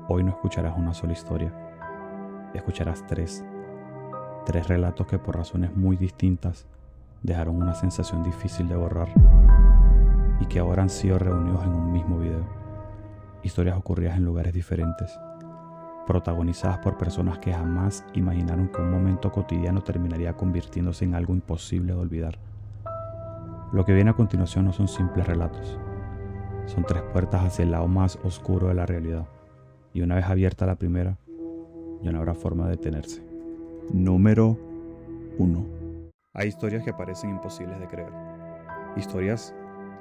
Hoy no escucharás una sola historia, escucharás tres relatos que por razones muy distintas dejaron una sensación difícil de borrar y que ahora han sido reunidos en un mismo video. Historias ocurridas en lugares diferentes, protagonizadas por personas que jamás imaginaron que un momento cotidiano terminaría convirtiéndose en algo imposible de olvidar. Lo que viene a continuación no son simples relatos, son tres puertas hacia el lado más oscuro de la realidad, y una vez abierta la primera, ya no habrá forma de detenerse. Número 1. Hay historias que parecen imposibles de creer. Historias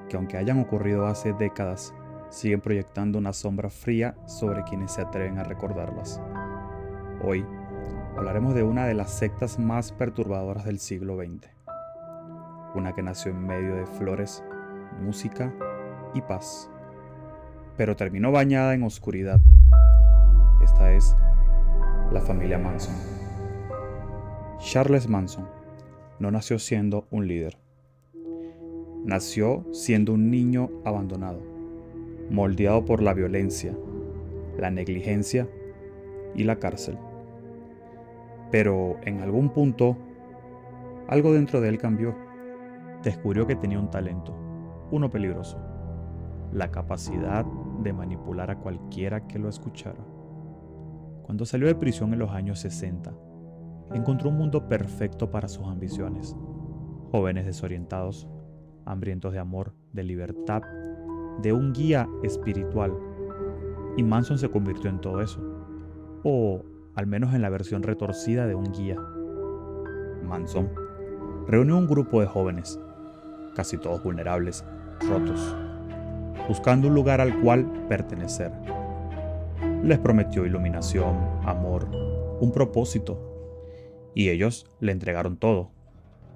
que, aunque hayan ocurrido hace décadas, siguen proyectando una sombra fría sobre quienes se atreven a recordarlas. Hoy hablaremos de una de las sectas más perturbadoras del siglo XX. Una que nació en medio de flores, música y paz, pero terminó bañada en oscuridad. Esta es la familia Manson. Charles Manson no nació siendo un líder. Nació siendo un niño abandonado, moldeado por la violencia, la negligencia y la cárcel. Pero en algún punto, algo dentro de él cambió. Descubrió que tenía un talento, uno peligroso: la capacidad de manipular a cualquiera que lo escuchara. Cuando salió de prisión en los años 60, encontró un mundo perfecto para sus ambiciones. Jóvenes desorientados, hambrientos de amor, de libertad, de un guía espiritual. Y Manson se convirtió en todo eso, o al menos en la versión retorcida de un guía. Manson reunió un grupo de jóvenes, casi todos vulnerables, rotos, buscando un lugar al cual pertenecer. Les prometió iluminación, amor, un propósito, y ellos le entregaron todo: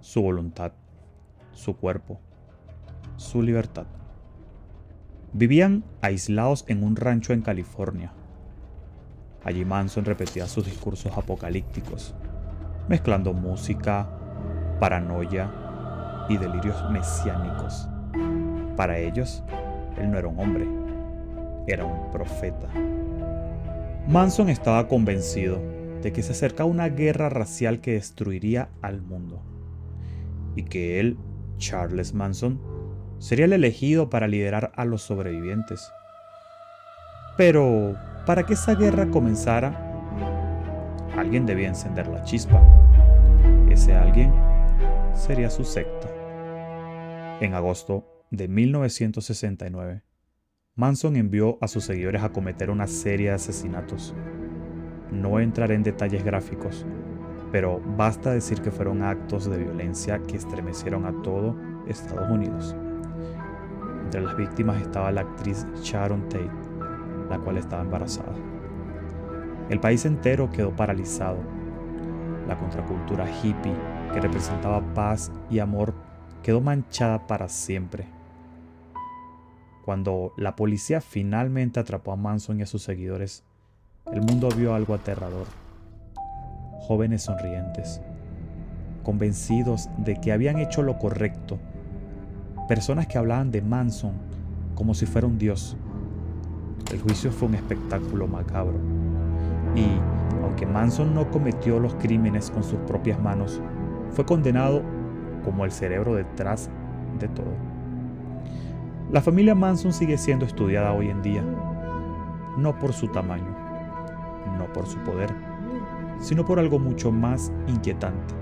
su voluntad, su cuerpo, su libertad. Vivían aislados en un rancho en California. Allí Manson repetía sus discursos apocalípticos, mezclando música, paranoia y delirios mesiánicos. Para ellos, él no era un hombre, era un profeta. Manson estaba convencido de que se acercaba una guerra racial que destruiría al mundo, y que él, Charles Manson, sería el elegido para liderar a los sobrevivientes. Pero, para que esa guerra comenzara, alguien debía encender la chispa. Ese alguien sería su secta. En agosto de 1969, Manson envió a sus seguidores a cometer una serie de asesinatos. No entraré en detalles gráficos, pero basta decir que fueron actos de violencia que estremecieron a todo Estados Unidos. Entre las víctimas estaba la actriz Sharon Tate, la cual estaba embarazada. El país entero quedó paralizado. La contracultura hippie, que representaba paz y amor, quedó manchada para siempre. Cuando la policía finalmente atrapó a Manson y a sus seguidores, el mundo vio algo aterrador. Jóvenes sonrientes, convencidos de que habían hecho lo correcto. Personas que hablaban de Manson como si fuera un dios. El juicio fue un espectáculo macabro. Y, aunque Manson no cometió los crímenes con sus propias manos, fue condenado como el cerebro detrás de todo. La familia Manson sigue siendo estudiada hoy en día, no por su tamaño, no por su poder, sino por algo mucho más inquietante: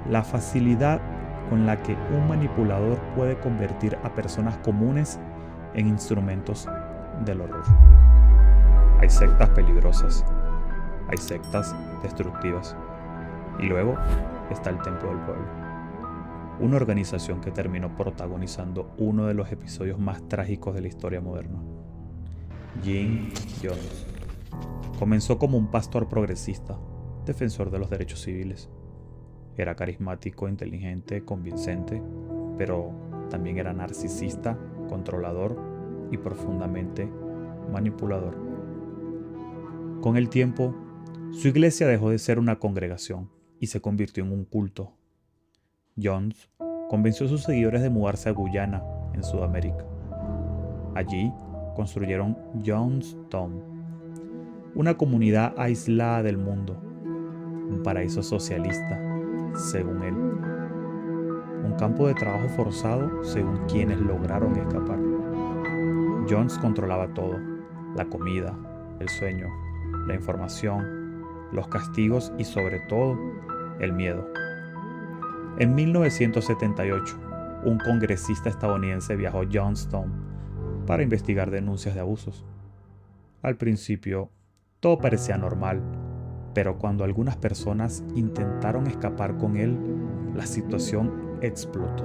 la facilidad con la que un manipulador puede convertir a personas comunes en instrumentos del horror. Hay sectas peligrosas, hay sectas destructivas, y luego está el Templo del Pueblo, una organización que terminó protagonizando uno de los episodios más trágicos de la historia moderna. Jim Jones comenzó como un pastor progresista, defensor de los derechos civiles. Era carismático, inteligente, convincente, pero también era narcisista, controlador y profundamente manipulador. Con el tiempo, su iglesia dejó de ser una congregación y se convirtió en un culto. Jones convenció a sus seguidores de mudarse a Guyana, en Sudamérica. Allí construyeron Jonestown, una comunidad aislada del mundo, un paraíso socialista, según él, un campo de trabajo forzado según quienes lograron escapar. Jones controlaba todo: la comida, el sueño, la información, los castigos y sobre todo el miedo. En 1978, un congresista estadounidense viajó a Johnstown para investigar denuncias de abusos. Al principio, todo parecía normal, pero cuando algunas personas intentaron escapar con él, la situación explotó.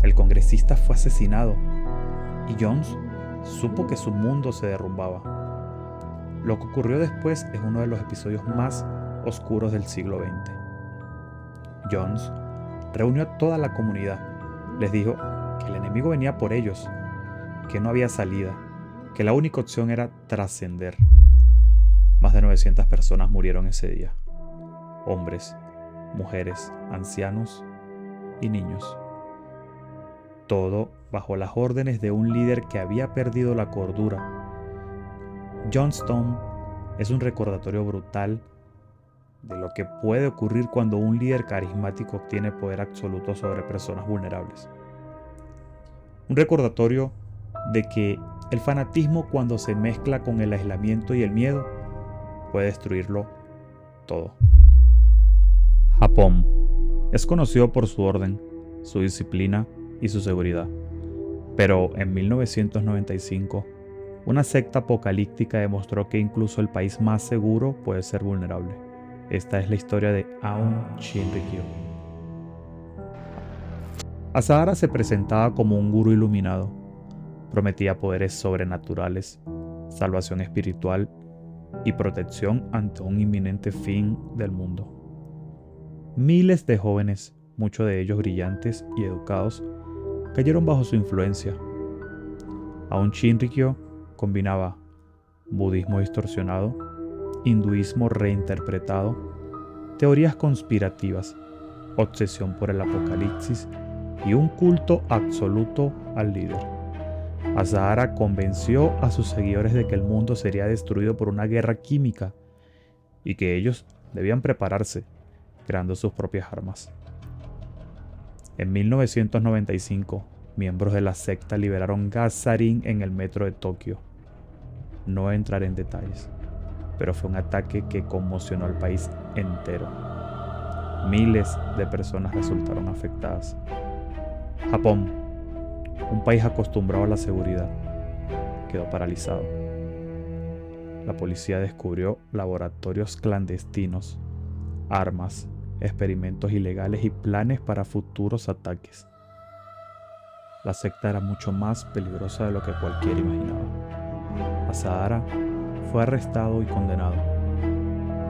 El congresista fue asesinado y Jones supo que su mundo se derrumbaba. Lo que ocurrió después es uno de los episodios más oscuros del siglo XX. Jones reunió a toda la comunidad. Les dijo que el enemigo venía por ellos, que no había salida, que la única opción era trascender. Más de 900 personas murieron ese día. Hombres, mujeres, ancianos y niños. Todo bajo las órdenes de un líder que había perdido la cordura. Johnstown es un recordatorio brutal de lo que puede ocurrir cuando un líder carismático obtiene poder absoluto sobre personas vulnerables. Un recordatorio de que el fanatismo, cuando se mezcla con el aislamiento y el miedo, puede destruirlo todo. Japón es conocido por su orden, su disciplina y su seguridad. Pero en 1995, una secta apocalíptica demostró que incluso el país más seguro puede ser vulnerable. Esta es la historia de Aum Shinrikyo. Asahara se presentaba como un gurú iluminado. Prometía poderes sobrenaturales, salvación espiritual y protección ante un inminente fin del mundo. Miles de jóvenes, muchos de ellos brillantes y educados, cayeron bajo su influencia. Aum Shinrikyo combinaba budismo distorsionado, hinduismo reinterpretado, teorías conspirativas, obsesión por el apocalipsis y un culto absoluto al líder. Asahara convenció a sus seguidores de que el mundo sería destruido por una guerra química y que ellos debían prepararse, creando sus propias armas. En 1995, miembros de la secta liberaron gas sarín en el metro de Tokio. No entraré en detalles, pero fue un ataque que conmocionó al país entero. Miles de personas resultaron afectadas. Japón, un país acostumbrado a la seguridad, quedó paralizado. La policía descubrió laboratorios clandestinos, armas, experimentos ilegales y planes para futuros ataques. La secta era mucho más peligrosa de lo que cualquiera imaginaba. Asahara fue arrestado y condenado,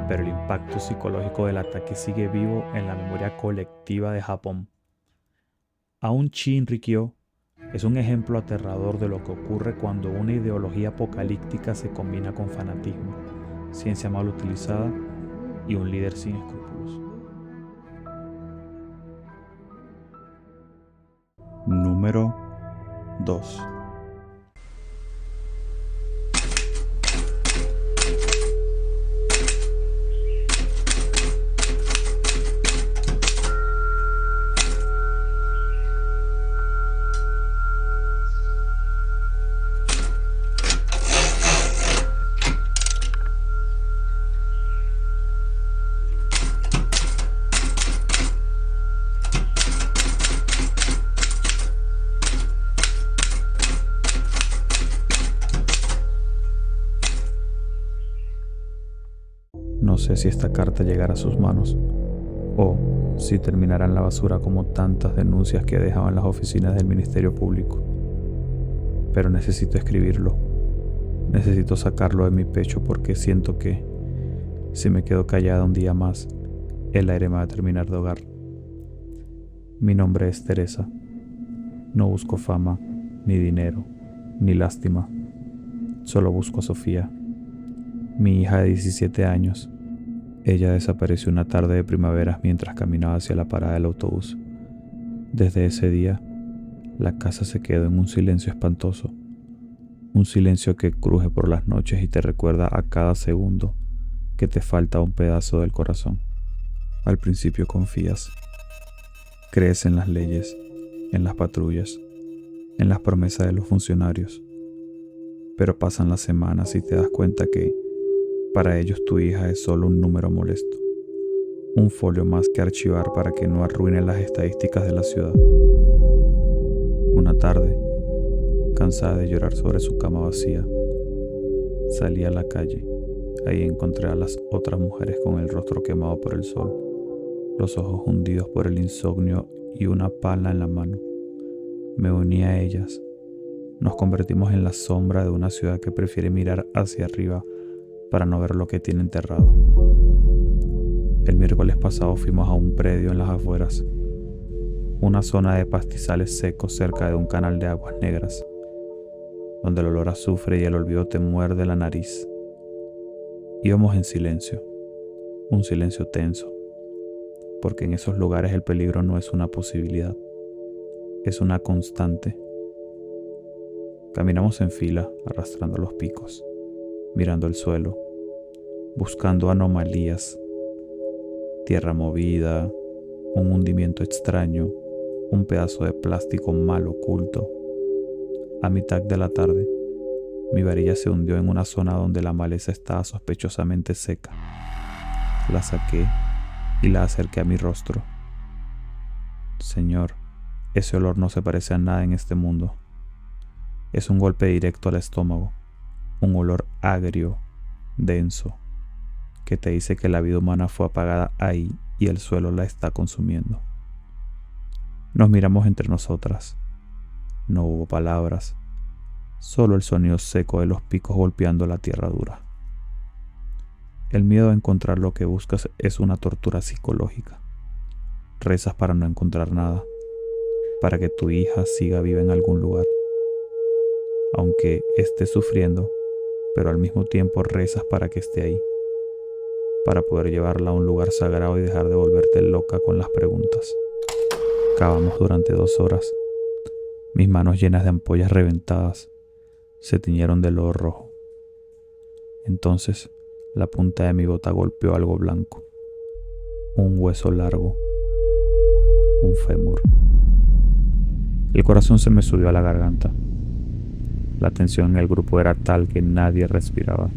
pero el impacto psicológico del ataque sigue vivo en la memoria colectiva de Japón. Aum Shinrikyo es un ejemplo aterrador de lo que ocurre cuando una ideología apocalíptica se combina con fanatismo, ciencia mal utilizada y un líder sin escrúpulos. Número 2. No sé si esta carta llegará a sus manos o si terminará en la basura como tantas denuncias que dejaban las oficinas del Ministerio Público. Pero necesito escribirlo. Necesito sacarlo de mi pecho porque siento que, si me quedo callada un día más, el aire me va a terminar de ahogar. Mi nombre es Teresa. No busco fama, ni dinero, ni lástima. Solo busco a Sofía, mi hija de 17 años. Ella desapareció una tarde de primavera mientras caminaba hacia la parada del autobús. Desde ese día, la casa se quedó en un silencio espantoso. Un silencio que cruje por las noches y te recuerda a cada segundo que te falta un pedazo del corazón. Al principio confías. Crees en las leyes, en las patrullas, en las promesas de los funcionarios. Pero pasan las semanas y te das cuenta que para ellos tu hija es solo un número molesto. Un folio más que archivar para que no arruine las estadísticas de la ciudad. Una tarde, cansada de llorar sobre su cama vacía, salí a la calle. Ahí encontré a las otras mujeres con el rostro quemado por el sol, los ojos hundidos por el insomnio y una pala en la mano. Me uní a ellas. Nos convertimos en la sombra de una ciudad que prefiere mirar hacia arriba para no ver lo que tiene enterrado. El miércoles pasado fuimos a un predio en las afueras, una zona de pastizales secos cerca de un canal de aguas negras, donde el olor a azufre y el olvido te muerde la nariz. Íbamos en silencio, un silencio tenso, porque en esos lugares el peligro no es una posibilidad, es una constante. Caminamos en fila, arrastrando los picos, mirando el suelo, buscando anomalías, tierra movida, un hundimiento extraño, un pedazo de plástico mal oculto. A mitad de la tarde, mi varilla se hundió en una zona donde la maleza estaba sospechosamente seca. La saqué y la acerqué a mi rostro. Señor, ese olor no se parece a nada en este mundo. Es un golpe directo al estómago, un olor agrio, denso, que te dice que la vida humana fue apagada ahí y el suelo la está consumiendo. Nos miramos entre nosotras. No hubo palabras, solo el sonido seco de los picos golpeando la tierra dura. El miedo a encontrar lo que buscas es una tortura psicológica. Rezas para no encontrar nada, para que tu hija siga viva en algún lugar, aunque esté sufriendo, pero al mismo tiempo rezas para que esté ahí, para poder llevarla a un lugar sagrado y dejar de volverte loca con las preguntas. Cavamos durante 2 horas. Mis manos llenas de ampollas reventadas se tiñeron de lodo rojo. Entonces, la punta de mi bota golpeó algo blanco. Un hueso largo. Un fémur. El corazón se me subió a la garganta. La tensión en el grupo era tal que nadie respiraba.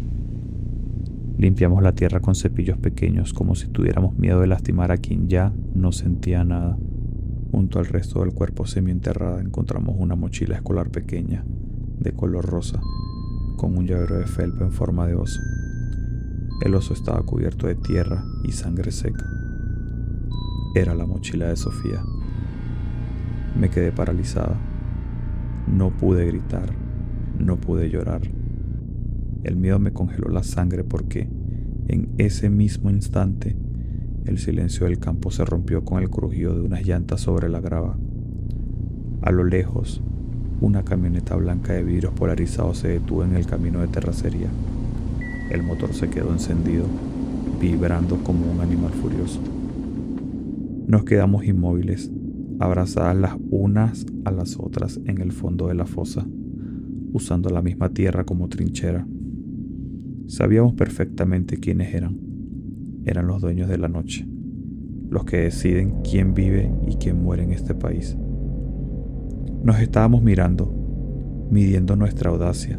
Limpiamos la tierra con cepillos pequeños como si tuviéramos miedo de lastimar a quien ya no sentía nada. Junto al resto del cuerpo semienterrada encontramos una mochila escolar pequeña, de color rosa, con un llavero de felpa en forma de oso. El oso estaba cubierto de tierra y sangre seca. Era la mochila de Sofía. Me quedé paralizada. No pude gritar, no pude llorar. El miedo me congeló la sangre porque, en ese mismo instante, el silencio del campo se rompió con el crujido de unas llantas sobre la grava. A lo lejos, una camioneta blanca de vidrios polarizados se detuvo en el camino de terracería. El motor se quedó encendido, vibrando como un animal furioso. Nos quedamos inmóviles, abrazadas las unas a las otras en el fondo de la fosa, usando la misma tierra como trinchera. Sabíamos perfectamente quiénes eran. Eran los dueños de la noche, los que deciden quién vive y quién muere en este país. Nos estábamos mirando, midiendo nuestra audacia,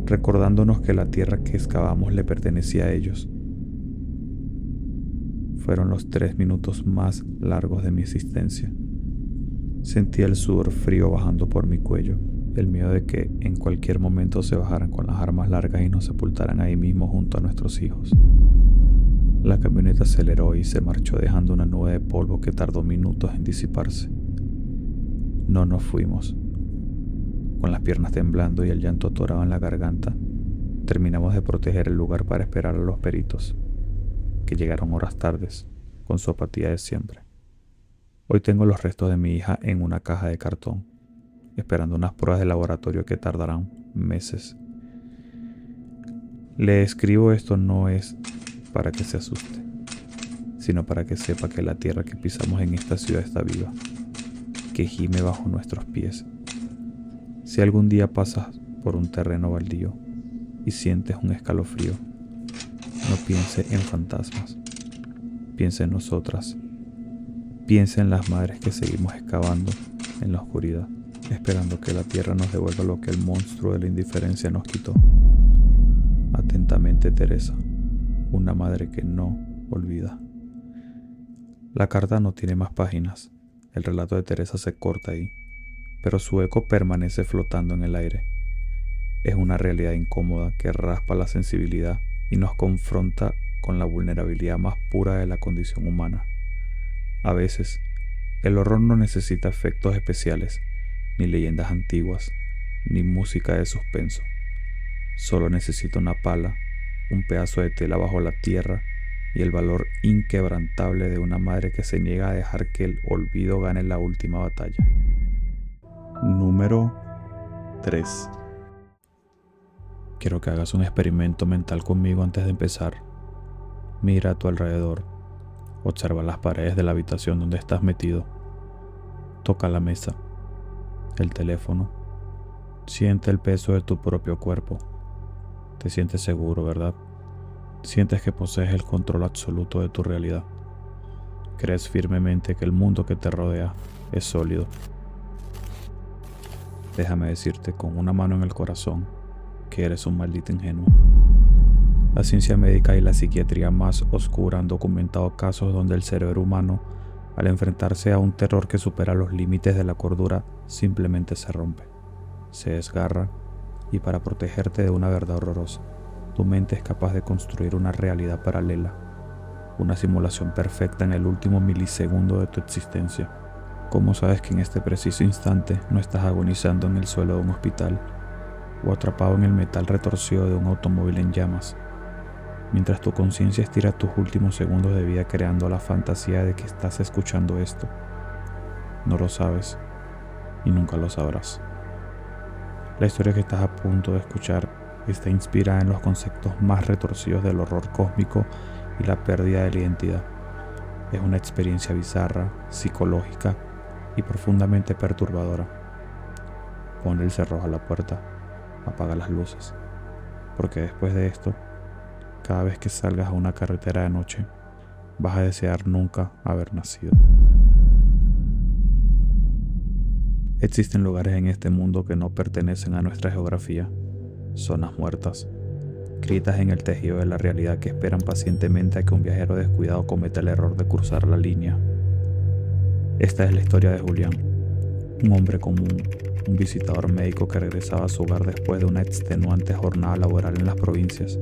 recordándonos que la tierra que excavamos le pertenecía a ellos. Fueron los 3 minutos más largos de mi existencia. Sentía el sudor frío bajando por mi cuello, el miedo de que en cualquier momento se bajaran con las armas largas y nos sepultaran ahí mismo junto a nuestros hijos. La camioneta aceleró y se marchó dejando una nube de polvo que tardó minutos en disiparse. No nos fuimos. Con las piernas temblando y el llanto atorado en la garganta, terminamos de proteger el lugar para esperar a los peritos, que llegaron horas tardes, con su apatía de siempre. Hoy tengo los restos de mi hija en una caja de cartón, esperando unas pruebas de laboratorio que tardarán meses. Le escribo esto no es para que se asuste, sino para que sepa que la tierra que pisamos en esta ciudad está viva, que gime bajo nuestros pies. Si algún día pasas por un terreno baldío y sientes un escalofrío. No piense en fantasmas. Piense en nosotras. Piense en las madres que seguimos excavando en la oscuridad, esperando que la tierra nos devuelva lo que el monstruo de la indiferencia nos quitó. Atentamente, Teresa, una madre que no olvida. La carta no tiene más páginas. El relato de Teresa se corta ahí, pero su eco permanece flotando en el aire. Es una realidad incómoda que raspa la sensibilidad y nos confronta con la vulnerabilidad más pura de la condición humana. A veces, el horror no necesita efectos especiales, ni leyendas antiguas, ni música de suspenso. Solo necesita una pala, un pedazo de tela bajo la tierra y el valor inquebrantable de una madre que se niega a dejar que el olvido gane la última batalla. Número 3. Quiero que hagas un experimento mental conmigo antes de empezar. Mira a tu alrededor. Observa las paredes de la habitación donde estás metido. Toca la mesa, el teléfono. Siente el peso de tu propio cuerpo. Te sientes seguro, ¿verdad? Sientes que posees el control absoluto de tu realidad. Crees firmemente que el mundo que te rodea es sólido. Déjame decirte con una mano en el corazón que eres un maldito ingenuo. La ciencia médica y la psiquiatría más oscura han documentado casos donde el cerebro humano, al enfrentarse a un terror que supera los límites de la cordura, simplemente se rompe, se desgarra, y para protegerte de una verdad horrorosa, tu mente es capaz de construir una realidad paralela, una simulación perfecta en el último milisegundo de tu existencia. ¿Cómo sabes que en este preciso instante no estás agonizando en el suelo de un hospital o atrapado en el metal retorcido de un automóvil en llamas? Mientras tu conciencia estira tus últimos segundos de vida creando la fantasía de que estás escuchando esto. No lo sabes y nunca lo sabrás. La historia que estás a punto de escuchar está inspirada en los conceptos más retorcidos del horror cósmico y la pérdida de la identidad. Es una experiencia bizarra, psicológica y profundamente perturbadora. Pon el cerrojo a la puerta, apaga las luces, porque después de esto, cada vez que salgas a una carretera de noche, vas a desear nunca haber nacido. Existen lugares en este mundo que no pertenecen a nuestra geografía, zonas muertas, grietas en el tejido de la realidad que esperan pacientemente a que un viajero descuidado cometa el error de cruzar la línea. Esta es la historia de Julián, un hombre común, un visitador médico que regresaba a su hogar después de una extenuante jornada laboral en las provincias.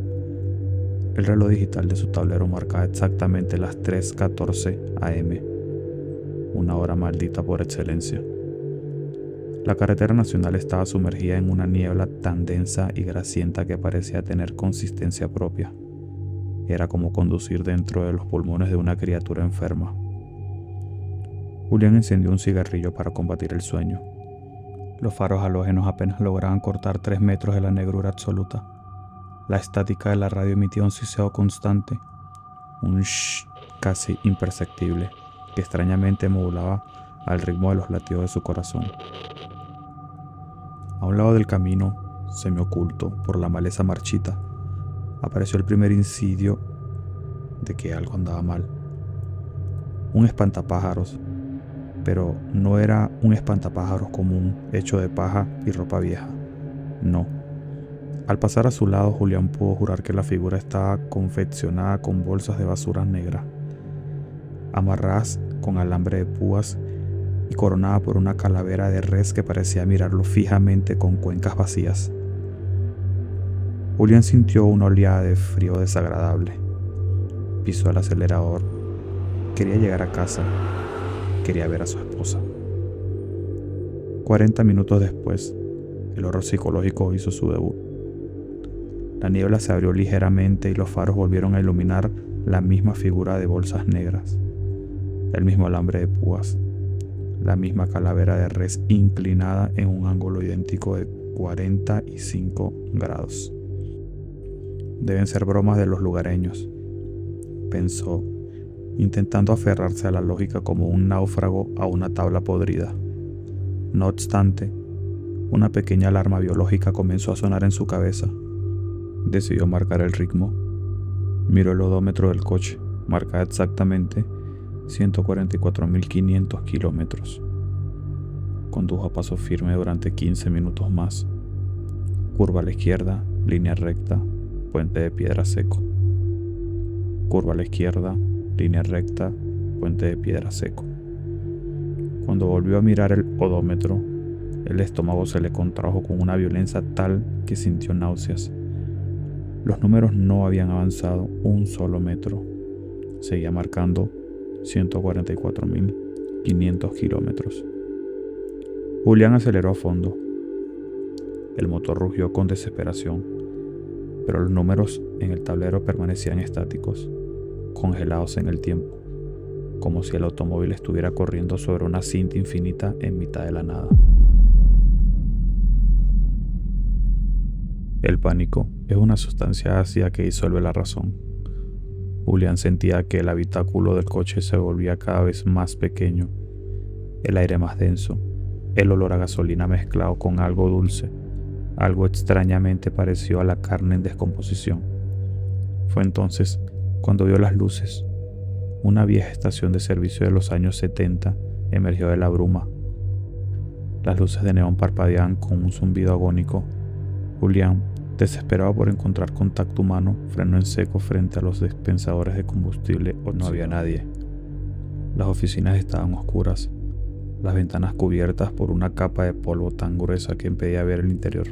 El reloj digital de su tablero marcaba exactamente las 3:14 am, una hora maldita por excelencia. La carretera nacional estaba sumergida en una niebla tan densa y grasienta que parecía tener consistencia propia. Era como conducir dentro de los pulmones de una criatura enferma. Julián encendió un cigarrillo para combatir el sueño. Los faros halógenos apenas lograban cortar 3 metros de la negrura absoluta. La estática de la radio emitía un siseo constante, un shh casi imperceptible, que extrañamente modulaba al ritmo de los latidos de su corazón. A un lado del camino, semioculto por la maleza marchita, apareció el primer indicio de que algo andaba mal. Un espantapájaros, pero no era un espantapájaros común hecho de paja y ropa vieja. No. Al pasar a su lado, Julián pudo jurar que la figura estaba confeccionada con bolsas de basuras negras, amarradas con alambre de púas y coronada por una calavera de res que parecía mirarlo fijamente con cuencas vacías. Julián sintió una oleada de frío desagradable. Pisó el acelerador. Quería llegar a casa. Quería ver a su esposa. 40 minutos después, el horror psicológico hizo su debut. La niebla se abrió ligeramente y los faros volvieron a iluminar la misma figura de bolsas negras, el mismo alambre de púas, la misma calavera de res inclinada en un ángulo idéntico de 45 grados. Deben ser bromas de los lugareños, pensó, intentando aferrarse a la lógica como un náufrago a una tabla podrida. No obstante, Una pequeña alarma biológica comenzó a sonar en su cabeza. Decidió marcar el ritmo. Miró el odómetro del coche. Marcaba exactamente 144.500 kilómetros. Condujo a paso firme durante 15 minutos más. Curva a la izquierda, línea recta, puente de piedra seco. Curva a la izquierda, línea recta, puente de piedra seco. Cuando volvió a mirar el odómetro, el estómago se le contrajo con una violencia tal que sintió náuseas. Los números no habían avanzado un solo metro. Seguía marcando 144.500 kilómetros. Julián aceleró a fondo. El motor rugió con desesperación, pero los números en el tablero permanecían estáticos, congelados en el tiempo, como si el automóvil estuviera corriendo sobre una cinta infinita en mitad de la nada. El pánico es una sustancia ácida que disuelve la razón. Julián sentía que el habitáculo del coche se volvía cada vez más pequeño, el aire más denso, el olor a gasolina mezclado con algo dulce, algo extrañamente parecido a la carne en descomposición. Fue entonces cuando vio las luces. Una vieja estación de servicio de los años 70 emergió de la bruma. Las luces de neón parpadeaban con un zumbido agónico. Julián, desesperado por encontrar contacto humano, frenó en seco frente a los dispensadores de combustible. No había nadie. Las oficinas estaban oscuras, las ventanas cubiertas por una capa de polvo tan gruesa que impedía ver el interior.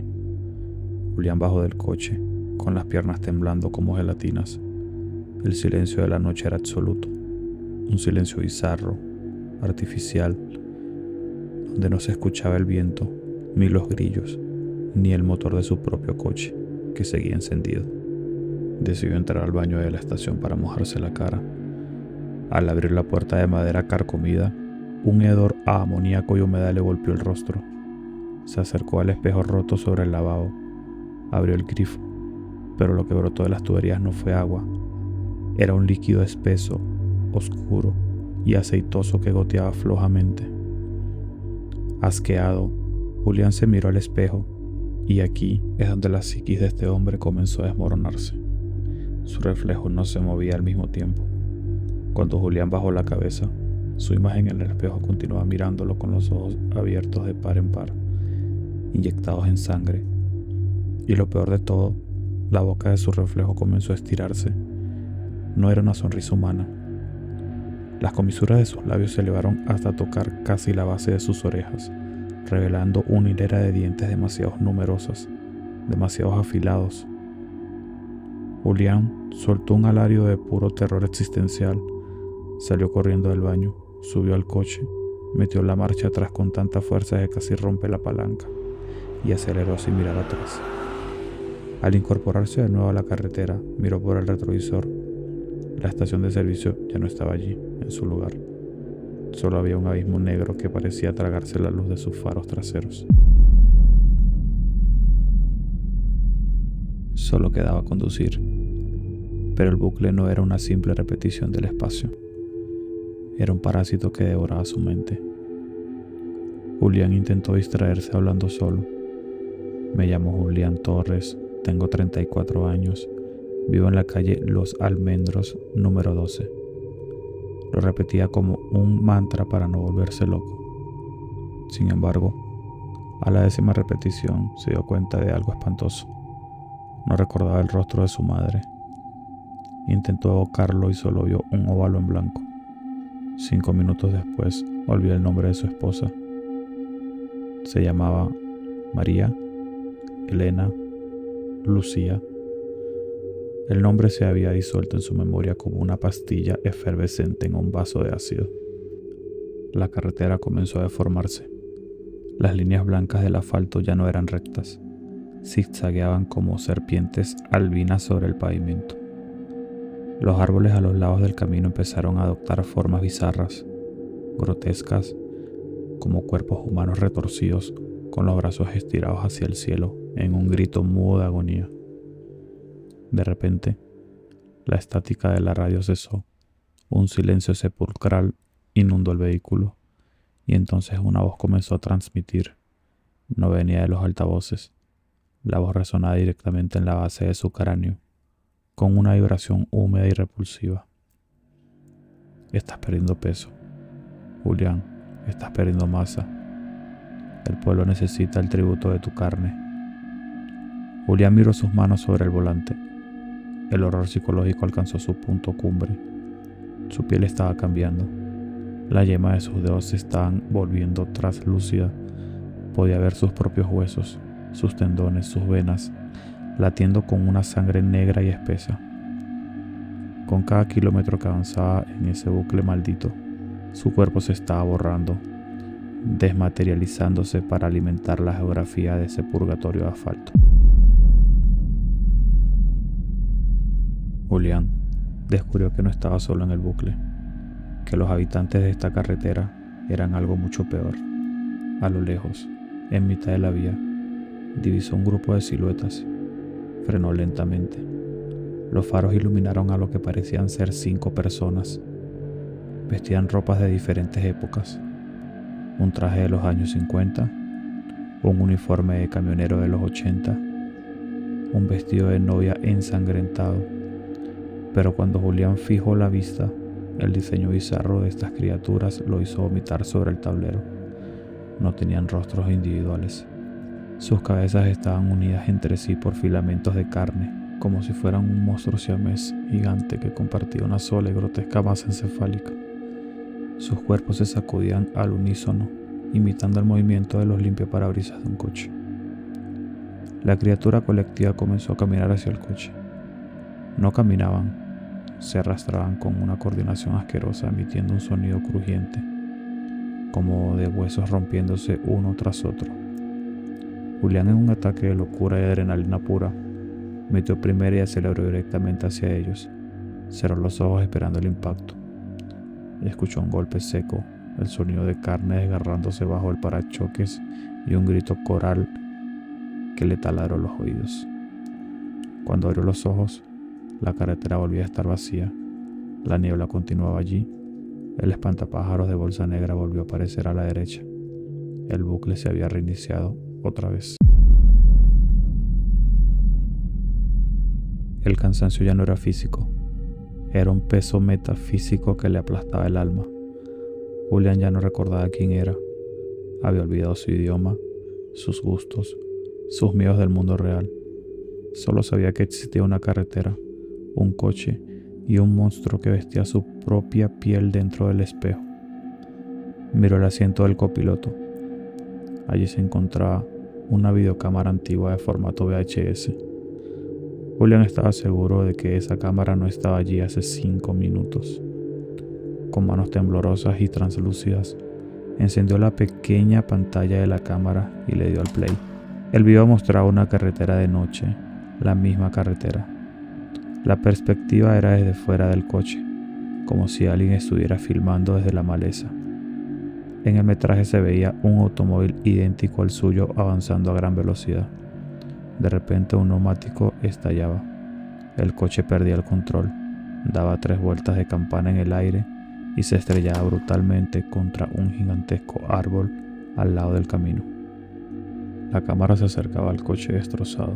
Julián bajó del coche, con las piernas temblando como gelatinas. El silencio de la noche era absoluto, un silencio bizarro, artificial, donde no se escuchaba el viento, ni los grillos, ni el motor de su propio coche, que seguía encendido. Decidió entrar al baño de la estación para mojarse la cara. Al abrir la puerta de madera carcomida, un hedor a amoníaco y humedad le golpeó el rostro. Se acercó al espejo roto sobre el lavabo. Abrió el grifo, pero lo que brotó de las tuberías no fue agua. Era un líquido espeso, oscuro y aceitoso que goteaba flojamente. Asqueado, Julián se miró al espejo, y aquí es donde la psiquis de este hombre comenzó a desmoronarse. Su reflejo no se movía al mismo tiempo. Cuando Julián bajó la cabeza, su imagen en el espejo continuaba mirándolo con los ojos abiertos de par en par, inyectados en sangre. Y lo peor de todo, la boca de su reflejo comenzó a estirarse. No era una sonrisa humana. Las comisuras de sus labios se elevaron hasta tocar casi la base de sus orejas, revelando una hilera de dientes demasiado numerosas, demasiado afilados. Julián soltó un alarido de puro terror existencial, salió corriendo del baño, subió al coche, metió la marcha atrás con tanta fuerza que casi rompe la palanca y aceleró sin mirar atrás. Al incorporarse de nuevo a la carretera, miró por el retrovisor. La estación de servicio ya no estaba allí, en su lugar. Solo había un abismo negro que parecía tragarse la luz de sus faros traseros. Solo quedaba conducir, pero el bucle no era una simple repetición del espacio. Era un parásito que devoraba su mente. Julián intentó distraerse hablando solo. Me llamo Julián Torres, tengo 34 años, vivo en la calle Los Almendros, número 12. Lo repetía como un mantra para no volverse loco. Sin embargo, a la 10ª repetición se dio cuenta de algo espantoso. No recordaba el rostro de su madre. Intentó evocarlo y solo vio un óvalo en blanco. 5 minutos después, olvidó el nombre de su esposa. Se llamaba María, Elena, Lucía. El nombre se había disuelto en su memoria como una pastilla efervescente en un vaso de ácido. La carretera comenzó a deformarse. Las líneas blancas del asfalto ya no eran rectas. Zigzagueaban como serpientes albinas sobre el pavimento. Los árboles a los lados del camino empezaron a adoptar formas bizarras, grotescas, como cuerpos humanos retorcidos con los brazos estirados hacia el cielo en un grito mudo de agonía. De repente, la estática de la radio cesó. Un silencio sepulcral inundó el vehículo, y entonces una voz comenzó a transmitir: No venía de los altavoces. La voz resonaba directamente en la base de su cráneo, con una vibración húmeda y repulsiva. Estás perdiendo peso. Julián, estás perdiendo masa. El pueblo necesita el tributo de tu carne. Julián miró sus manos sobre el volante. El horror psicológico alcanzó su punto cumbre. Su piel estaba cambiando. La yema de sus dedos se estaban volviendo traslúcida. Podía ver sus propios huesos, sus tendones, sus venas, latiendo con una sangre negra y espesa. Con cada kilómetro que avanzaba en ese bucle maldito, su cuerpo se estaba borrando, desmaterializándose para alimentar la geografía de ese purgatorio de asfalto. Julián descubrió que no estaba solo en el bucle, que los habitantes de esta carretera eran algo mucho peor. A lo lejos, en mitad de la vía, divisó un grupo de siluetas. Frenó lentamente. Los faros iluminaron a lo que parecían ser 5 personas. Vestían ropas de diferentes épocas. Un traje de los años 50, un uniforme de camionero de los 80, un vestido de novia ensangrentado. Pero cuando Julián fijó la vista, el diseño bizarro de estas criaturas lo hizo vomitar sobre el tablero. No tenían rostros individuales. Sus cabezas estaban unidas entre sí por filamentos de carne, como si fueran un monstruo siamés gigante que compartía una sola y grotesca masa encefálica. Sus cuerpos se sacudían al unísono, imitando el movimiento de los limpiaparabrisas de un coche. La criatura colectiva comenzó a caminar hacia el coche. No caminaban, se arrastraban con una coordinación asquerosa, emitiendo un sonido crujiente, como de huesos rompiéndose uno tras otro. Julián, en un ataque de locura y adrenalina pura, metió primero y aceleró directamente hacia ellos. Cerró los ojos esperando el impacto. Escuchó un golpe seco, el sonido de carne desgarrándose bajo el parachoques y un grito coral que le taladró los oídos. Cuando abrió los ojos, la carretera volvía a estar vacía. La niebla continuaba allí. El espantapájaros de bolsa negra volvió a aparecer a la derecha. El bucle se había reiniciado otra vez. El cansancio ya no era físico. Era un peso metafísico que le aplastaba el alma. Julián ya no recordaba quién era. Había olvidado su idioma, sus gustos, sus miedos del mundo real. Solo sabía que existía una carretera, un coche y un monstruo que vestía su propia piel dentro del espejo. Miró el asiento del copiloto. Allí se encontraba una videocámara antigua de formato VHS. Julián estaba seguro de que esa cámara no estaba allí hace 5 minutos. Con manos temblorosas y translúcidas, encendió la pequeña pantalla de la cámara y le dio al play. El video mostraba una carretera de noche, la misma carretera. La perspectiva era desde fuera del coche, como si alguien estuviera filmando desde la maleza. En el metraje se veía un automóvil idéntico al suyo avanzando a gran velocidad. De repente un neumático estallaba. El coche perdía el control, daba 3 vueltas de campana en el aire y se estrellaba brutalmente contra un gigantesco árbol al lado del camino. La cámara se acercaba al coche destrozado.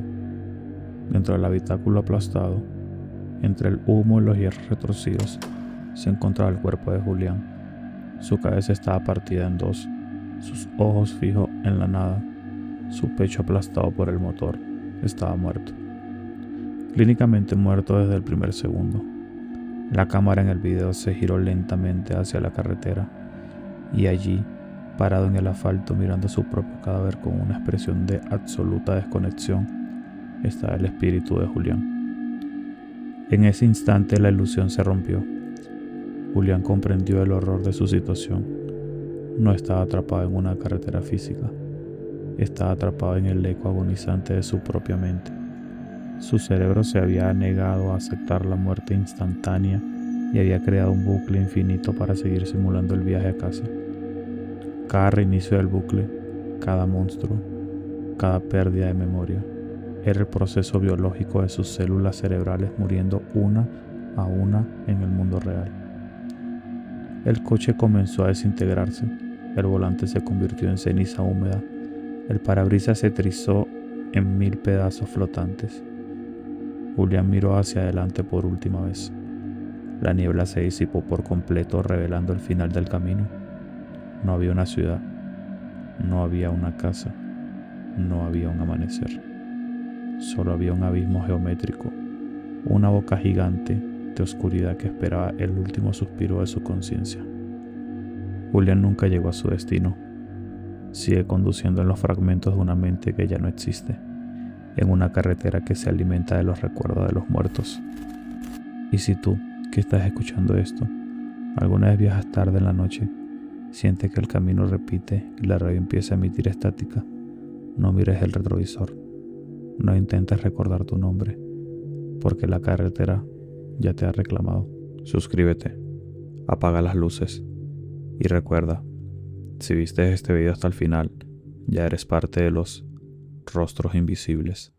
Dentro del habitáculo aplastado, entre el humo y los hierros retorcidos, se encontraba el cuerpo de Julián. Su cabeza estaba partida en 2, sus ojos fijos en la nada, su pecho aplastado por el motor. Estaba muerto. Clínicamente muerto desde el primer segundo. La cámara en el video se giró lentamente hacia la carretera y allí, parado en el asfalto mirando su propio cadáver con una expresión de absoluta desconexión, estaba el espíritu de Julián. En ese instante la ilusión se rompió. Julián comprendió el horror de su situación. No estaba atrapado en una carretera física. Estaba atrapado en el eco agonizante de su propia mente. Su cerebro se había negado a aceptar la muerte instantánea y había creado un bucle infinito para seguir simulando el viaje a casa. Cada reinicio del bucle, cada monstruo, cada pérdida de memoria, era el proceso biológico de sus células cerebrales muriendo una a una en el mundo real. El coche comenzó a desintegrarse. El volante se convirtió en ceniza húmeda. El parabrisas se trizó en 1000 pedazos flotantes. Julián miró hacia adelante por última vez. La niebla se disipó por completo, revelando el final del camino. No había una ciudad, no había una casa, no había un amanecer. Solo había un abismo geométrico, una boca gigante de oscuridad que esperaba el último suspiro de su conciencia. Julián nunca llegó a su destino. Sigue conduciendo en los fragmentos de una mente que ya no existe, en una carretera que se alimenta de los recuerdos de los muertos. Y si tú, que estás escuchando esto, alguna vez viajas tarde en la noche, sientes que el camino repite y la radio empieza a emitir estática, no mires el retrovisor, no intentes recordar tu nombre, porque la carretera ya te ha reclamado. Suscríbete, apaga las luces y recuerda, si viste este video hasta el final, ya eres parte de los rostros invisibles.